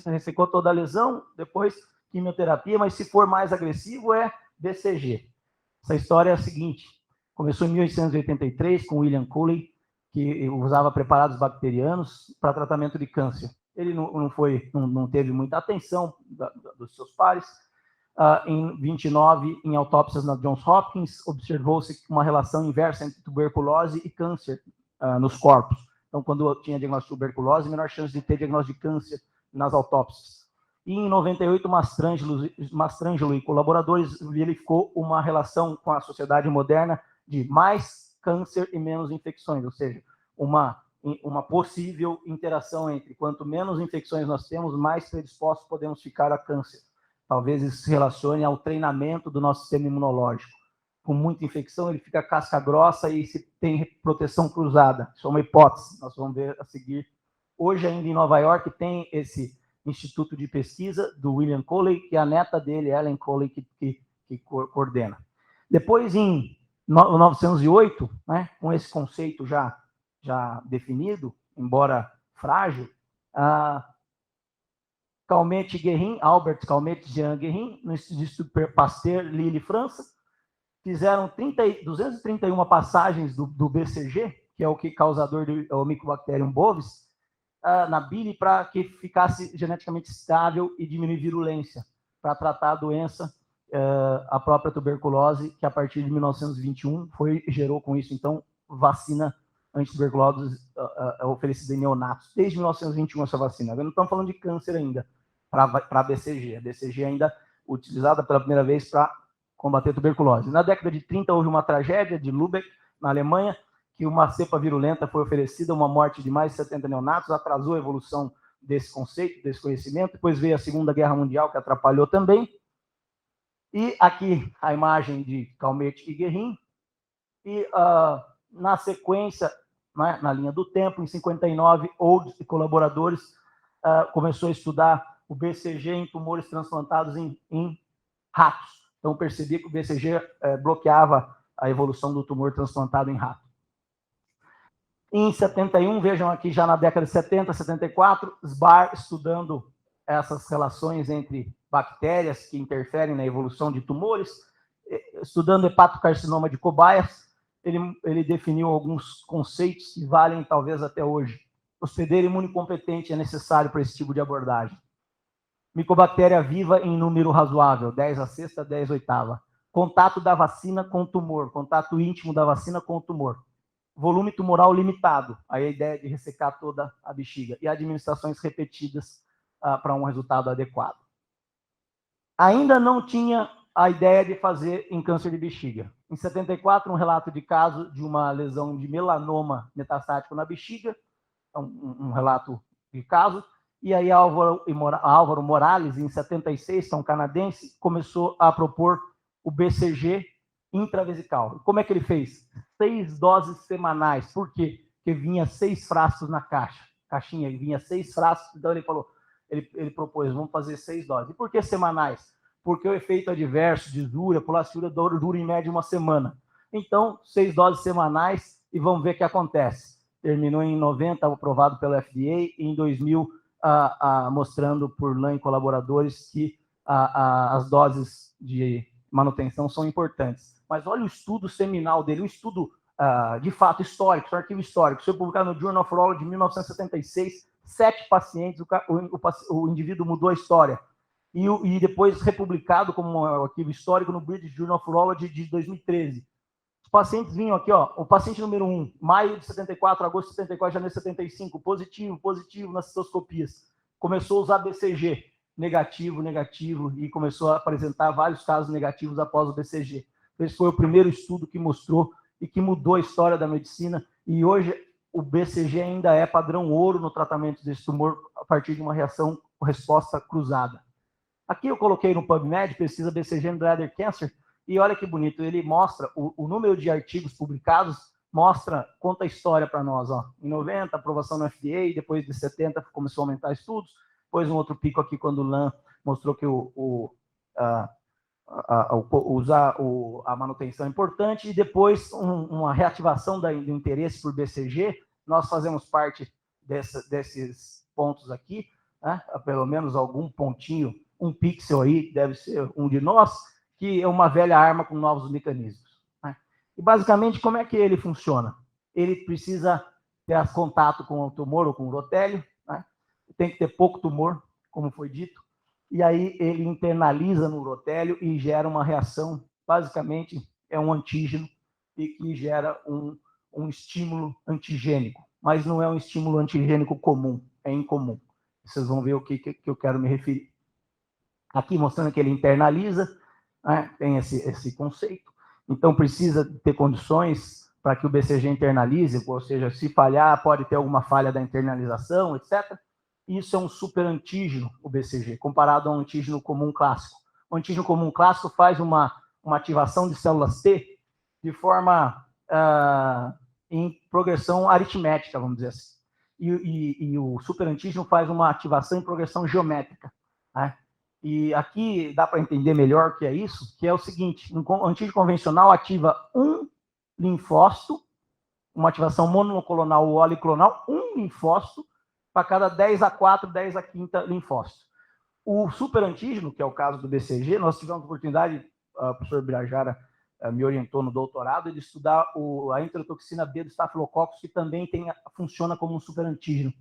ressecou toda a lesão, depois quimioterapia, mas se for mais agressivo é BCG. Essa história é a seguinte: começou em 1883 com William Coley, que usava preparados bacterianos para tratamento de câncer. Ele não teve muita atenção dos seus pares. Em 29, em autópsias na Johns Hopkins, observou-se uma relação inversa entre tuberculose e câncer nos corpos. Então, quando tinha diagnóstico de tuberculose, menor chance de ter diagnóstico de câncer nas autópsias. E em 98, Mastrangelo e colaboradores verificou uma relação com a sociedade moderna de mais câncer e menos infecções, ou seja, uma possível interação entre quanto menos infecções nós temos, mais predispostos podemos ficar a câncer. Talvez isso se relacione ao treinamento do nosso sistema imunológico. Com muita infecção, ele fica casca grossa e se tem proteção cruzada. Isso é uma hipótese, nós vamos ver a seguir. Hoje, ainda em Nova York, tem esse instituto de pesquisa do William Coley, que a neta dele, Ellen Coley, que coordena. Depois, em 1908, né, com esse conceito já definido, embora frágil, Albert Calmette Jean Guérin, no Instituto Pasteur, Lille, França, fizeram 231 passagens do BCG, que é o causador do Mycobacterium bovis, na bile para que ficasse geneticamente estável e diminuir virulência, para tratar a doença, a própria tuberculose, que a partir de 1921 gerou com isso, então, vacina antituberculose oferecida em neonatos. Desde 1921 essa vacina. Agora não estamos falando de câncer ainda, para a BCG. A BCG ainda utilizada pela primeira vez para combater a tuberculose. Na década de 30 houve uma tragédia de Lübeck, na Alemanha, que uma cepa virulenta foi oferecida, uma morte de mais de 70 neonatos, atrasou a evolução desse conceito, desse conhecimento. Depois veio a Segunda Guerra Mundial, que atrapalhou também. E aqui a imagem de Calmette e Guérin. E na sequência, né, na linha do tempo, em 59, Olds e colaboradores começou a estudar o BCG em tumores transplantados em ratos. Então, percebi que o BCG bloqueava a evolução do tumor transplantado em rato. Em 71, vejam aqui já na década de 70, 74, Sbar estudando essas relações entre bactérias que interferem na evolução de tumores, estudando hepatocarcinoma de cobaias, ele definiu alguns conceitos que valem talvez até hoje. Hospedeiro imunocompetente é necessário para esse tipo de abordagem. Micobactéria viva em número razoável, 10 a sexta, 10 a oitava. Contato da vacina com o tumor, contato íntimo da vacina com o tumor. Volume tumoral limitado, aí a ideia de ressecar toda a bexiga. E administrações repetidas para um resultado adequado. Ainda não tinha a ideia de fazer em câncer de bexiga. Em 74, um relato de caso de uma lesão de melanoma metastático na bexiga, um relato de caso, e aí Álvaro Morales, em 76, são canadense, começou a propor o BCG intravesical. Como é que ele fez? 6 doses semanais. Por quê? Porque vinha 6 frascos na caixinha, vinha 6 frascos, então ele propôs, vamos fazer 6 doses. E por que semanais? Porque o efeito adverso de Zúria, polaciúria, dura em média 1 semana. Então, 6 doses semanais e vamos ver o que acontece. Terminou em 90, aprovado pelo FDA, e em 2000, mostrando por Lan e colaboradores que as doses de manutenção são importantes. Mas olha o estudo seminal dele, um estudo de fato histórico, um arquivo histórico. Foi publicado no Journal of Urology de 1976, 7 pacientes, o indivíduo mudou a história. E depois republicado como um arquivo histórico no British Journal of Urology de 2013. Os pacientes vinham aqui, ó, o paciente número 1, maio de 74, agosto de 74, janeiro de 75, positivo nas citoscopias. Começou a usar BCG, negativo, e começou a apresentar vários casos negativos após o BCG. Esse foi o primeiro estudo que mostrou e que mudou a história da medicina, e hoje o BCG ainda é padrão ouro no tratamento desse tumor a partir de uma resposta cruzada. Aqui eu coloquei no PubMed, pesquisa BCG no Bladder Cancer, e olha que bonito, ele mostra o número de artigos publicados, conta a história para nós. Ó. Em 90, aprovação no FDA, depois de 70 começou a aumentar estudos, depois um outro pico aqui quando o Lan mostrou que usar a manutenção é importante, e depois uma reativação do interesse por BCG. Nós fazemos parte desses pontos aqui, né? Pelo menos algum pontinho um pixel aí, deve ser um de nós, que é uma velha arma com novos mecanismos, né? E basicamente, como é que ele funciona? Ele precisa ter contato com o tumor ou com o urotélio, né? Tem que ter pouco tumor, como foi dito, e aí ele internaliza no urotélio e gera uma reação, basicamente é um antígeno, e que gera um estímulo antigênico, mas não é um estímulo antigênico comum, é incomum. Vocês vão ver o que eu quero me referir. Aqui mostrando que ele internaliza, né, tem esse conceito, então precisa ter condições para que o BCG internalize, ou seja, se falhar, pode ter alguma falha da internalização, etc. Isso é um superantígeno, o BCG, comparado a um antígeno comum clássico. O antígeno comum clássico faz uma ativação de células T de forma em progressão aritmética, vamos dizer assim. E o superantígeno faz uma ativação em progressão geométrica, né? E aqui dá para entender melhor o que é isso, que é o seguinte: o antígeno convencional ativa um linfócito, uma ativação monoclonal ou oliclonal, um linfócito para cada 10A4, 10A5 linfócitos. O superantígeno, que é o caso do BCG, nós tivemos a oportunidade, o professor Birajara me orientou no doutorado, de estudar a enterotoxina B do Staphylococcus, que também funciona como um superantígeno.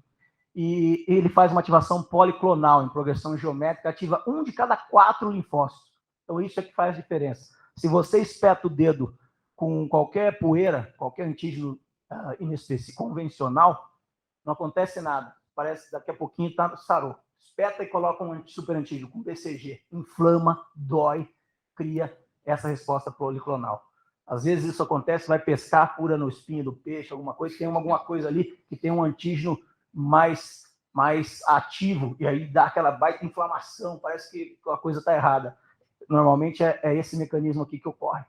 E ele faz uma ativação policlonal em progressão geométrica, ativa um de cada 4 linfócitos. Então, isso é que faz diferença. Se você espeta o dedo com qualquer poeira, qualquer antígeno inespecífico, convencional, não acontece nada. Parece que daqui a pouquinho sarou. Espeta e coloca um superantígeno com BCG. Inflama, dói, cria essa resposta policlonal. Às vezes isso acontece, vai pescar, fura no espinho do peixe, alguma coisa, tem alguma coisa ali que tem um antígeno mais ativo, e aí dá aquela baita inflamação, parece que a coisa está errada. Normalmente é esse mecanismo aqui que ocorre.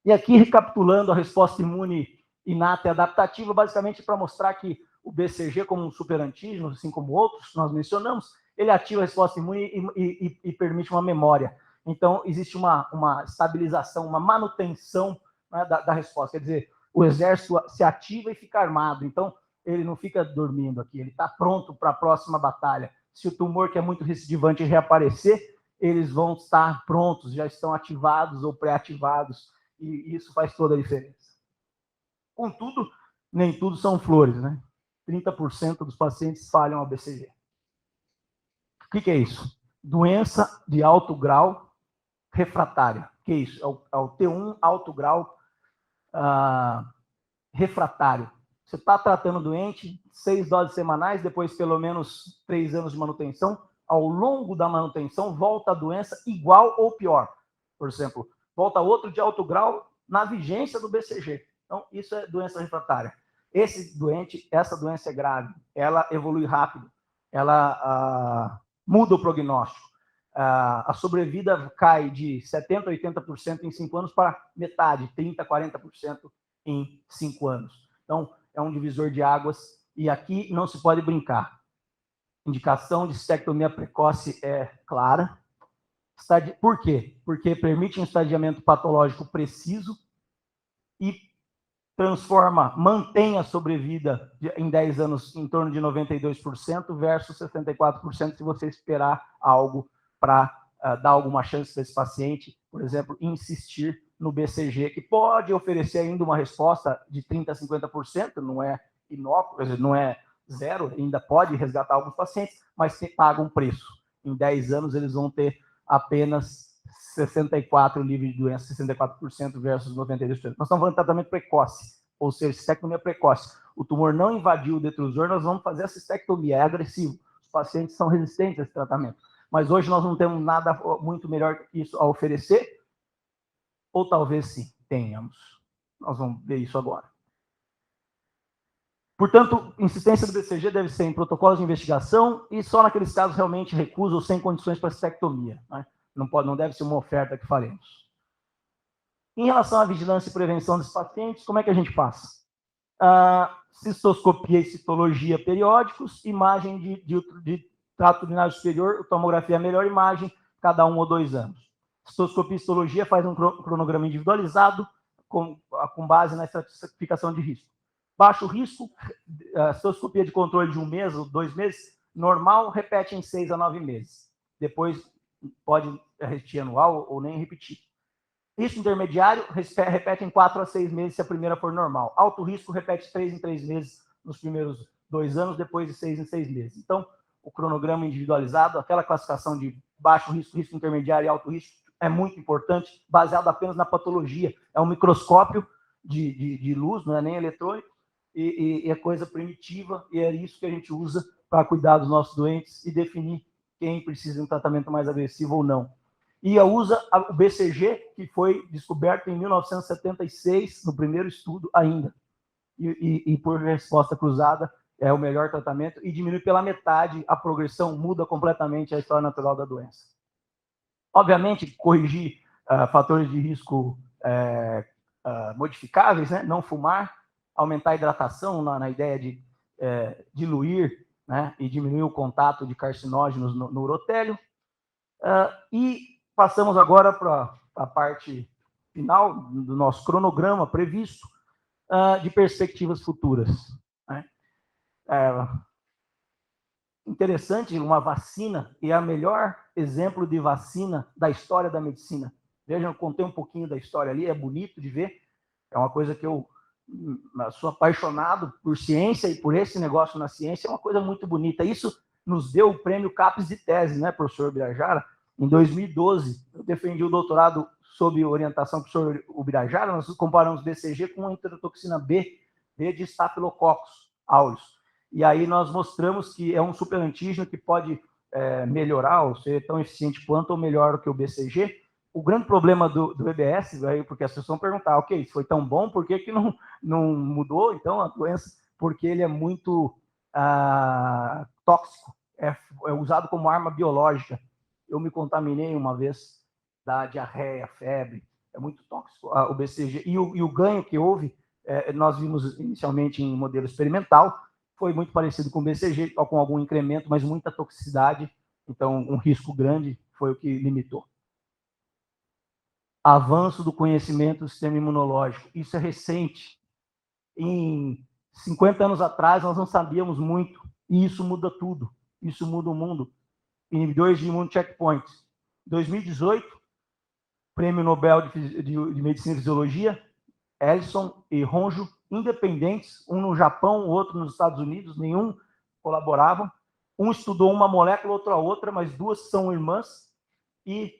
E aqui, recapitulando a resposta imune inata e adaptativa, basicamente para mostrar que o BCG, como um superantígeno, assim como outros que nós mencionamos, ele ativa a resposta imune e permite uma memória. Então, existe uma estabilização, uma manutenção, né, da resposta. Quer dizer, o exército se ativa e fica armado. Então, ele não fica dormindo aqui, ele está pronto para a próxima batalha. Se o tumor, que é muito recidivante, reaparecer, eles vão estar prontos, já estão ativados ou pré-ativados, e isso faz toda a diferença. Contudo, nem tudo são flores, né? 30% dos pacientes falham ao BCG. O que é isso? Doença de alto grau refratária. O que é isso? É o T1 alto grau refratário. Você está tratando o doente, 6 doses semanais, depois pelo menos 3 anos de manutenção. Ao longo da manutenção, volta a doença igual ou pior. Por exemplo, volta outro de alto grau na vigência do BCG. Então, isso é doença refratária. Essa doença é grave, ela evolui rápido, ela muda o prognóstico. A sobrevida cai de 70% a 80% em 5 anos para metade, 30% a 40% em 5 anos. Então, é um divisor de águas, e aqui não se pode brincar. Indicação de cistectomia precoce é clara. Por quê? Porque permite um estadiamento patológico preciso e mantém a sobrevida em 10 anos em torno de 92% versus 64% se você esperar algo para dar alguma chance para esse paciente, por exemplo, insistir no BCG, que pode oferecer ainda uma resposta de 30% a 50%, não é inócuo, não é zero, ainda pode resgatar alguns pacientes, mas paga um preço. Em 10 anos eles vão ter apenas 64% livre de doença, 64% versus 92%. Nós estamos falando de tratamento precoce, ou seja, cistectomia precoce. O tumor não invadiu o detrusor, nós vamos fazer a cistectomia, é agressivo. Os pacientes são resistentes a esse tratamento. Mas hoje nós não temos nada muito melhor que isso a oferecer, ou talvez sim, tenhamos. Nós vamos ver isso agora. Portanto, insistência do BCG deve ser em protocolos de investigação e só naqueles casos realmente recusa ou sem condições para cistectomia, né? Não deve ser uma oferta que faremos. Em relação à vigilância e prevenção dos pacientes, como é que a gente faz? Cistoscopia e citologia periódicos, imagem de trato urinário superior, tomografia é a melhor imagem, cada 1 ou 2 anos. Cistoscopia e citologia faz um cronograma individualizado com base na estratificação de risco. Baixo risco, cistoscopia de controle de 1 mês ou 2 meses, normal, repete em 6 a 9 meses. Depois pode repetir anual ou nem repetir. Risco intermediário, repete em 4 a 6 meses se a primeira for normal. Alto risco, repete 3 em 3 meses nos primeiros 2 anos, depois de 6 em 6 meses. Então, o cronograma individualizado, aquela classificação de baixo risco, risco intermediário e alto risco, é muito importante, baseado apenas na patologia. É um microscópio de luz, não é nem eletrônico, e é coisa primitiva, e é isso que a gente usa para cuidar dos nossos doentes e definir quem precisa de um tratamento mais agressivo ou não. E usa o BCG, que foi descoberto em 1976, no primeiro estudo ainda. E por resposta cruzada, é o melhor tratamento e diminui pela metade a progressão, muda completamente a história natural da doença. Obviamente, corrigir fatores de risco modificáveis, né? Não fumar, aumentar a hidratação na ideia de diluir, né? E diminuir o contato de carcinógenos no urotélio. E passamos agora para a parte final do nosso cronograma previsto de perspectivas futuras. Né? Interessante, uma vacina, e é o melhor exemplo de vacina da história da medicina. Vejam, eu contei um pouquinho da história ali, é bonito de ver, é uma coisa que eu sou apaixonado por ciência e por esse negócio na ciência, é uma coisa muito bonita. Isso nos deu o prêmio CAPES de tese, né, professor Ubirajara? Em 2012, eu defendi o doutorado sob orientação do professor Ubirajara, nós comparamos BCG com a enterotoxina B de Staphylococcus aureus. E aí nós mostramos que é um superantígeno que pode melhorar, ou ser tão eficiente quanto ou melhor que o BCG. O grande problema do EBS, porque as pessoas vão perguntar, ok, se foi tão bom, por que não mudou, então, a doença? Porque ele é muito tóxico, é usado como arma biológica. Eu me contaminei uma vez da diarreia, febre, é muito tóxico o BCG. E o ganho que houve, nós vimos inicialmente em modelo experimental, foi muito parecido com o BCG, com algum incremento, mas muita toxicidade, então um risco grande foi o que limitou. Avanço do conhecimento do sistema imunológico, isso é recente. Em 50 anos atrás, nós não sabíamos muito, e isso muda tudo, isso muda o mundo. Inibidores de imunocheckpoints. 2018, Prêmio Nobel de Medicina e Fisiologia, Ellison e Honjo, independentes, um no Japão, o outro nos Estados Unidos, nenhum colaboravam. Um estudou uma molécula, outro a outra, mas duas são irmãs. E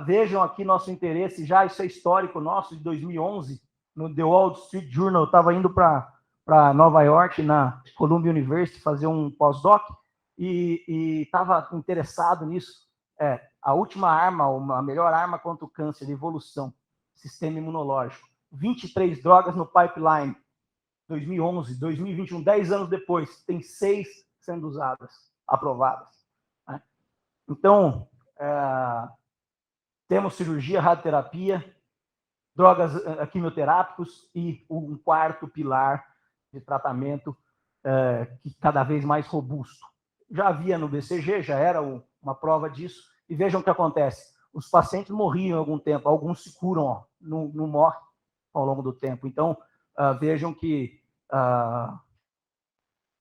vejam aqui nosso interesse, já isso é histórico nosso, de 2011, no The Wall Street Journal, eu estava indo para Nova York, na Columbia University, fazer um pós-doc, e estava interessado nisso. A última arma, a melhor arma contra o câncer, de evolução, sistema imunológico. 23 drogas no pipeline, 2011, 2021, 10 anos depois, tem 6 sendo usadas, aprovadas. Né? Então, temos cirurgia, radioterapia, drogas quimioterápicos e um quarto pilar de tratamento que cada vez mais robusto. Já havia no BCG, já era uma prova disso, e vejam o que acontece. Os pacientes morriam em algum tempo, alguns se curam, não morrem ao longo do tempo. Então, vejam que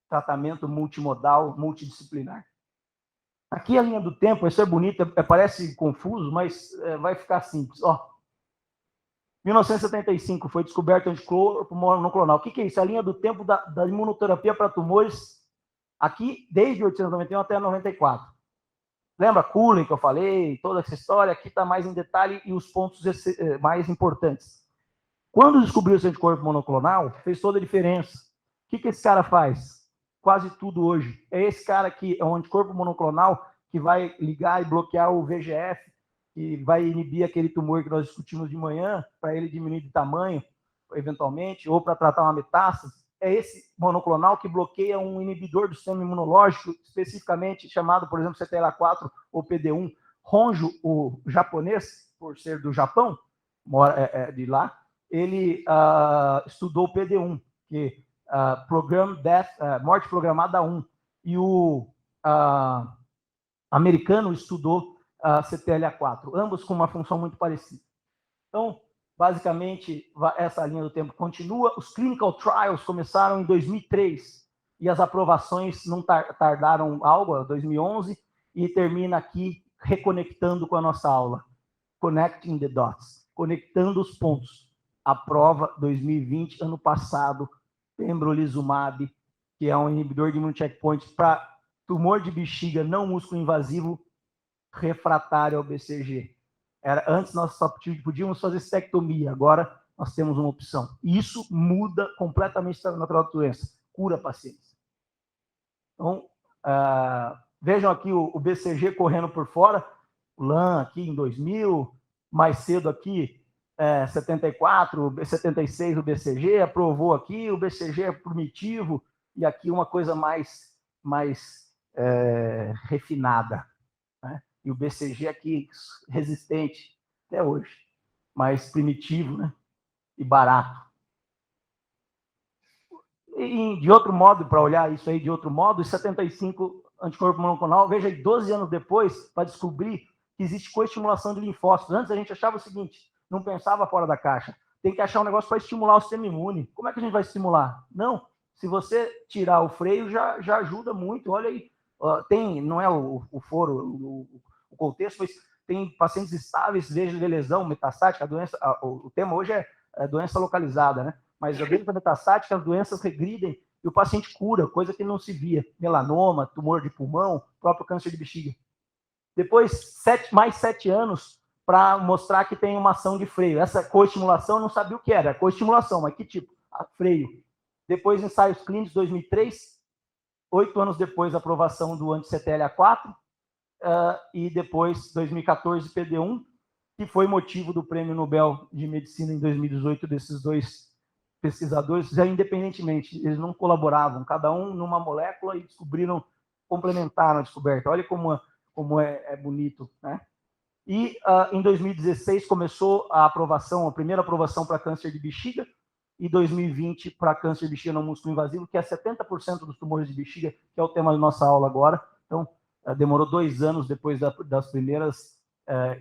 tratamento multimodal, multidisciplinar. Aqui a linha do tempo, isso é bonito, parece confuso, mas vai ficar simples. 1975 foi descoberto o anticorpo monoclonal. O que é isso? A linha do tempo da imunoterapia para tumores, aqui desde 1891 até 94. Lembra Cullen que eu falei, toda essa história? Aqui está mais em detalhe e os pontos mais importantes. Quando descobriu esse anticorpo monoclonal, fez toda a diferença. O que esse cara faz? Quase tudo hoje. É esse cara que é um anticorpo monoclonal que vai ligar e bloquear o VEGF, que vai inibir aquele tumor que nós discutimos de manhã, para ele diminuir de tamanho, eventualmente, ou para tratar uma metástase. É esse monoclonal que bloqueia um inibidor do sistema imunológico, especificamente chamado, por exemplo, CTLA4 ou PD1. Honjo, o japonês, por ser do Japão, de lá, ele estudou o PD1, que Program Death, morte programada 1, e o americano estudou CTLA4, ambos com uma função muito parecida. Então, basicamente, essa linha do tempo continua. Os clinical trials começaram em 2003 e as aprovações não tardaram algo, 2011, e termina aqui reconectando com a nossa aula. Connecting the dots. Conectando os pontos. A prova 2020, ano passado, pembrolizumab, que é um inibidor de imunocheckpoint para tumor de bexiga não músculo invasivo refratário ao BCG. Antes nós só podíamos fazer estectomia, agora nós temos uma opção. E isso muda completamente o estado natural da doença, cura pacientes. Então, vejam aqui o BCG correndo por fora, o LAN aqui em 2000, mais cedo aqui, 74, 76 o BCG, aprovou aqui, o BCG é primitivo, e aqui uma coisa mais refinada, né? E o BCG aqui resistente até hoje, mais primitivo, né? E barato. E de outro modo, para olhar isso aí de outro modo, 75 anticorpo monoclonal, veja aí, 12 anos depois, para descobrir que existe coestimulação de linfócitos. Antes a gente achava o seguinte, não pensava fora da caixa, tem que achar um negócio para estimular o sistema imune. Como é que a gente vai estimular? Não, se você tirar o freio, já ajuda muito. Olha aí, não é o foro, o contexto, mas tem pacientes estáveis, veja de lesão metastática, a doença, o tema hoje é doença localizada, né? Mas a doença metastática, as doenças regridem e o paciente cura, coisa que não se via. Melanoma, tumor de pulmão, próprio câncer de bexiga. Depois, mais 7 anos para mostrar que tem uma ação de freio. Essa coestimulação, eu não sabia o que era, coestimulação, mas que tipo? Freio. Depois, ensaios clínicos, 2003, 8 anos depois, aprovação do anti-CTLA4, e depois, 2014, PD1, que foi motivo do Prêmio Nobel de Medicina em 2018 desses dois pesquisadores, já independentemente, eles não colaboravam, cada um numa molécula e complementaram a descoberta. Olha como é bonito, né? E em 2016 começou a primeira aprovação para câncer de bexiga, e 2020 para câncer de bexiga não músculo invasivo, que é 70% dos tumores de bexiga, que é o tema da nossa aula agora. Então, demorou 2 anos depois das primeiras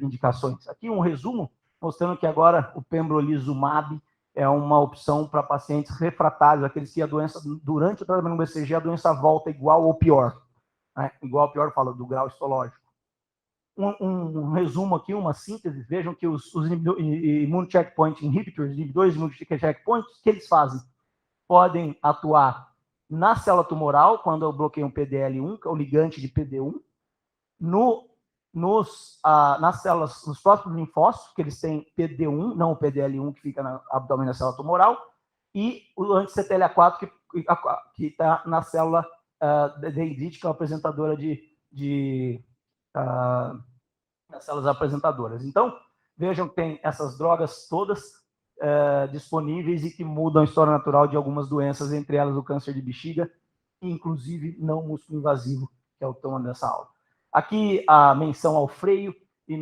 indicações. Aqui um resumo, mostrando que agora o pembrolizumab é uma opção para pacientes refratários, aqueles que a doença, durante o tratamento do BCG, a doença volta igual ou pior. Né? Igual ou pior, fala do grau histológico. Um resumo aqui, uma síntese, vejam que os immunocheckpoint inhibitors, inibidores de immunocheckpoints, que eles fazem? Podem atuar na célula tumoral, quando eu bloqueio um PDL1, que é o ligante de PD1, nas células, nos próprios linfócitos, que eles têm PD1, não o PDL1 que fica no abdômen da célula tumoral, e o anti-CTLA4 que está na célula dendrítica, apresentadora das células apresentadoras. Então, vejam que tem essas drogas todas disponíveis e que mudam a história natural de algumas doenças, entre elas o câncer de bexiga, inclusive não músculo invasivo, que é o tema dessa aula. Aqui a menção ao freio, e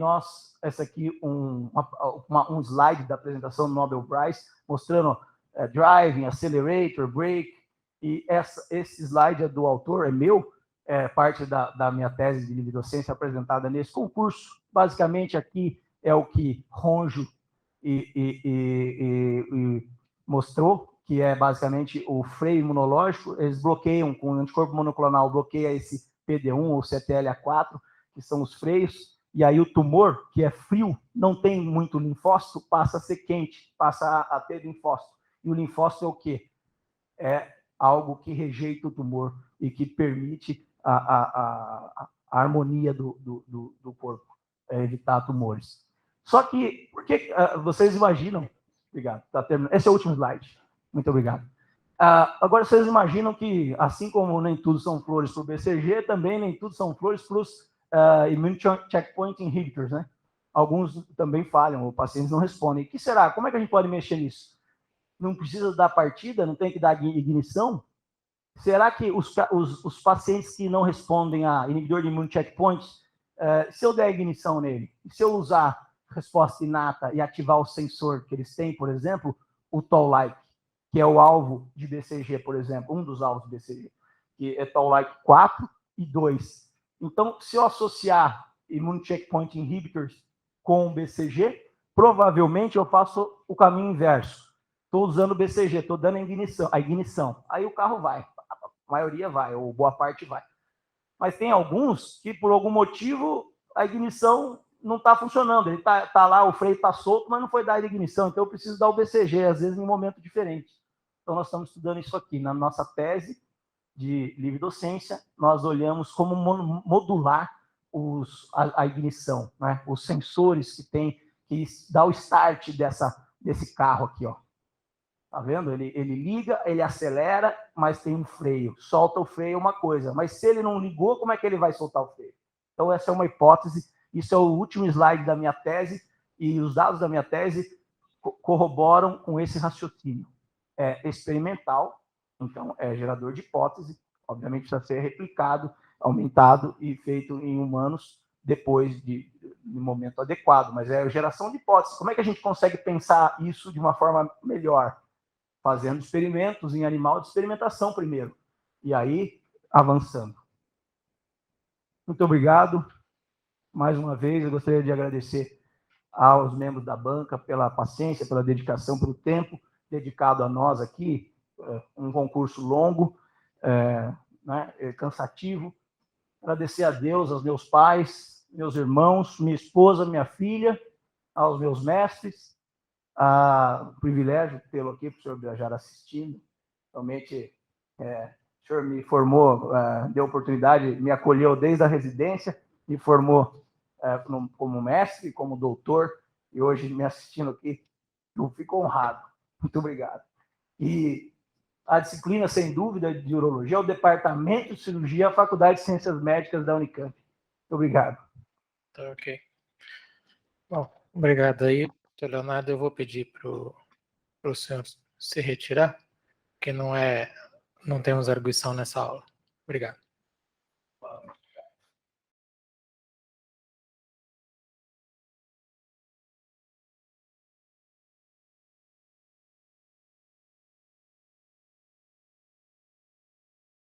essa aqui um slide da apresentação do Nobel Prize, mostrando driving, accelerator, brake, e esse slide é do autor, é meu, parte da minha tese de livre docência apresentada nesse concurso. Basicamente, aqui é o que Ronjo mostrou, que é basicamente o freio imunológico. Eles bloqueiam, com o anticorpo monoclonal, bloqueia esse PD1 ou CTLA4, que são os freios, e aí o tumor, que é frio, não tem muito linfócito, passa a ser quente, passa a ter linfócito. E o linfócito é o quê? É algo que rejeita o tumor e que permite a harmonia do corpo, evitar tumores. Só que, porque vocês imaginam... Obrigado, tá terminando. Esse é o último slide. Muito obrigado. Agora, vocês imaginam que, assim como nem tudo são flores para o BCG, também nem tudo são flores para os immune checkpoint inhibitors, né? Alguns também falham, os pacientes não respondem. O que será? Como é que a gente pode mexer nisso? Não precisa dar partida? Não tem que dar ignição? Será que os pacientes que não respondem a inibidor de immune checkpoints, se eu der ignição nele, se eu usar resposta inata e ativar o sensor que eles têm, por exemplo, o Toll-like, que é o alvo de BCG, por exemplo, um dos alvos de BCG, que é Toll-like 4 e 2. Então, se eu associar immune checkpoint inhibitors com BCG, provavelmente eu faço o caminho inverso. Estou usando o BCG, estou dando a ignição. Aí o carro vai. A maioria vai, ou boa parte vai. Mas tem alguns que, por algum motivo, a ignição não está funcionando. Ele tá lá, o freio está solto, mas não foi dada a ignição. Então, eu preciso dar o BCG, às vezes, em um momento diferente. Então, nós estamos estudando isso aqui. Na nossa tese de livre docência, nós olhamos como modular a ignição, né? Os sensores que dá o start desse carro aqui, ó. Tá vendo? Ele liga, ele acelera, mas tem um freio. Solta o freio é uma coisa, mas se ele não ligou, como é que ele vai soltar o freio? Então, essa é uma hipótese. Isso é o último slide da minha tese, e os dados da minha tese corroboram com esse raciocínio. É experimental, então é gerador de hipótese, obviamente precisa ser replicado, aumentado e feito em humanos depois no momento adequado, mas é geração de hipóteses. Como é que a gente consegue pensar isso de uma forma melhor? Fazendo experimentos em animal de experimentação primeiro, e aí avançando. Muito obrigado. Mais uma vez, eu gostaria de agradecer aos membros da banca pela paciência, pela dedicação, pelo tempo dedicado a nós aqui, um concurso longo, né, cansativo. Agradecer a Deus, aos meus pais, meus irmãos, minha esposa, minha filha, aos meus mestres, o privilégio de tê-lo aqui, para o senhor Birajara assistindo. Realmente, o senhor me formou, deu oportunidade, me acolheu desde a residência, me formou como mestre, como doutor, e hoje me assistindo aqui, eu fico honrado. Muito obrigado. E a disciplina, sem dúvida, de urologia é o Departamento de Cirurgia, a Faculdade de Ciências Médicas da Unicamp. Muito obrigado. Tá, ok. Bom, obrigado aí, Dr. Leonardo. Eu vou pedir para o senhor se retirar, porque não temos arguição nessa aula. Obrigado.